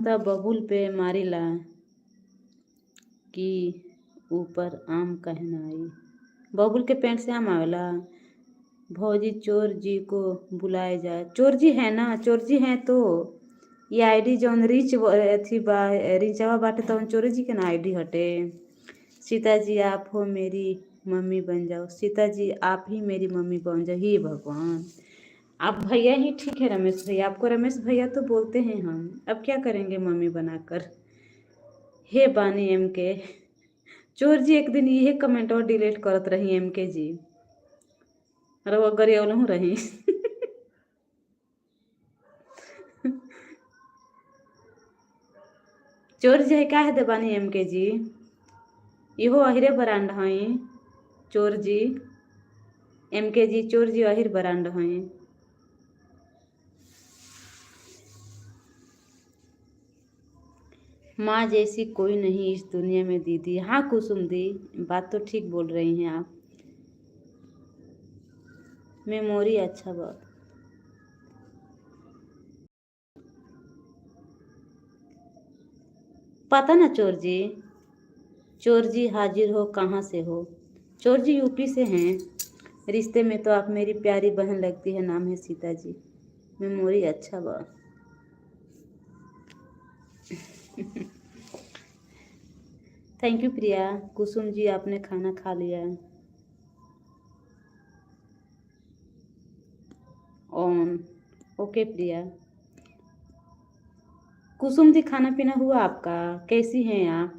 त बबूल पे मारिला कि ऊपर आम कहना आई। बबूल के पेंट से आम आवेला। भौजी चोर जी को बुलाए जाए। चोर जी है ना, चोर जी हैं तो ये आईडी जौन रिच थी बा रिचवा बाटे तौन चोर जी के ना आईडी हटे। सीता जी आप हो मेरी मम्मी बन जाओ। सीता जी आप ही मेरी मम्मी बन जाओ। हे भगवान, आप भैया ही ठीक है रमेश भैया, आपको रमेश भैया तो बोलते हैं हम, अब क्या करेंगे मम्मी बनाकर। हे बानी एम के चोर जी एक दिन ये कमेंट और डिलीट करत रही एम के जी, अरे वो गरियौलहूँ रही चोर जी का है देबानी एम के जी, इहो अहिरे ब्रांड हई। चोर जी एम के जी चोर जी अहिर ब्रांड हई। माँ जैसी कोई नहीं इस दुनिया में दीदी। हाँ कुसुम दी, बात तो ठीक बोल रही हैं आप। मेमोरी अच्छा बात। पता ना चोर जी हाजिर हो कहाँ से हो। चोर जी यूपी से हैं। रिश्ते में तो आप मेरी प्यारी बहन लगती है, नाम है सीता जी। मेमोरी अच्छा बा। थैंक यू प्रिया। कुसुम जी आपने खाना खा लिया। ऑन ओके प्रिया। कुसुम जी खाना पीना हुआ आपका, कैसी हैं आप?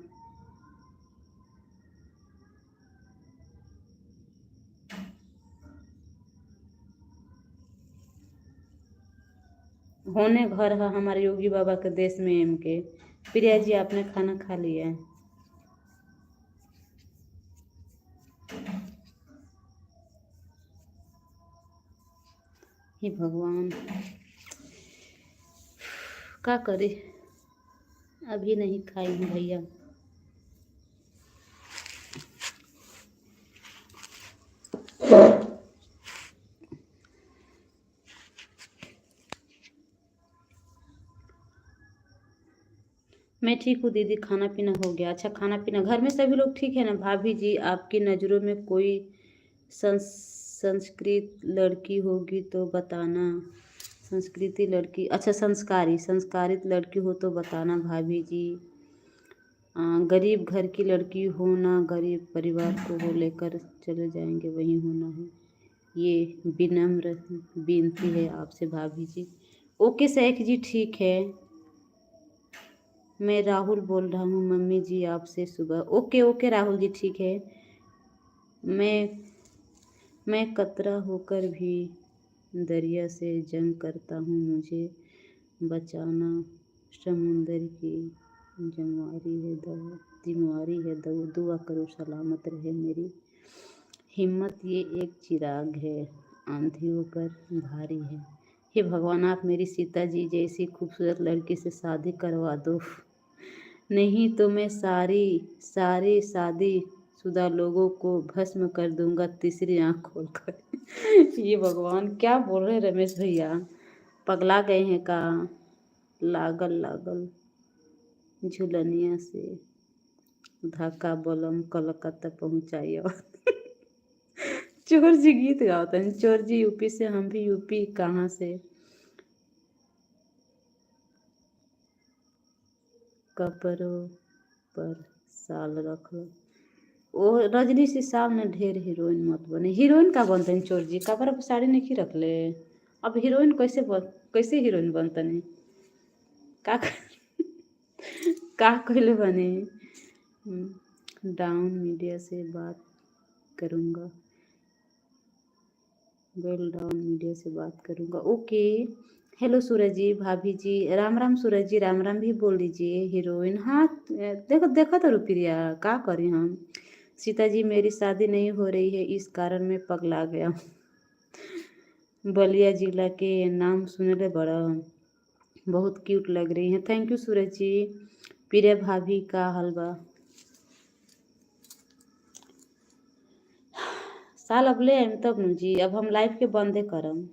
होने घर है हमारे योगी बाबा के देश में एम के। प्रिया जी आपने खाना खा लिया। हे भगवान, क्या करे, अभी नहीं खाई हूँ भैया। मैं ठीक हूँ दीदी, खाना पीना हो गया। अच्छा खाना पीना, घर में सभी लोग ठीक है ना? भाभी जी आपकी नज़रों में कोई संस्कृत लड़की होगी तो बताना। संस्कृति लड़की, अच्छा संस्कारी संस्कारित लड़की हो तो बताना भाभी जी। गरीब घर की लड़की हो ना, गरीब परिवार को वो लेकर चले जाएंगे, वही होना है। ये विनम्र विनती है आपसे भाभी जी। ओके शेख जी ठीक है। मैं राहुल बोल रहा हूँ मम्मी जी आपसे सुबह। ओके ओके राहुल जी ठीक है। मैं मैं कतरा होकर भी दरिया से जंग करता हूँ, मुझे बचाना समुंदर की जिम्मेवारी है दुआ करो सलामत रहे मेरी हिम्मत, ये एक चिराग है आंधियों पर भारी है। हे भगवान, आप मेरी सीता जी जैसी खूबसूरत लड़की से शादी करवा दो, नहीं तो मैं सारी शादी शुदा लोगों को भस्म कर दूंगा तीसरी आंख खोलकर। ये भगवान क्या बोल रहे रमेश भैया, पगला गए हैं का? लागल लागल झुलनिया से धाका बलम कलकत्ता पहुँचाइए। चोर जी गीत गाते हैं। चोर जी यूपी से, हम भी यूपी कहाँ से। कपड़ों पर साल रख लो। ओ रजनी से साहब ने ढेर हीरोइन मत बने। हीरोइन का बनते हैं चोर जी, कपड़ा पर साड़ी नहीं रख ले। अब हीरोइन कैसे हीरोइन बनते हैं? का का कहले बने? डाउन मीडिया से बात करूँगा, वेल डाउन मीडिया से बात करूँगा। ओके हेलो सूरज जी, भाभी जी राम राम। सूरज जी राम राम भी बोल दीजिए। हीरोइन, हाँ देखो देखो तो रुपया क्या करें हम। सीता जी मेरी शादी नहीं हो रही है, इस कारण मैं पगला गया हूँ। बलिया जिला के नाम सुनले बड़ा बहुत क्यूट लग रही हैं। थैंक यू सूरज जी। प्रिया भाभी का हलवा साल अब ले आइम तब न जी, अब हम लाइव के बंदे करम।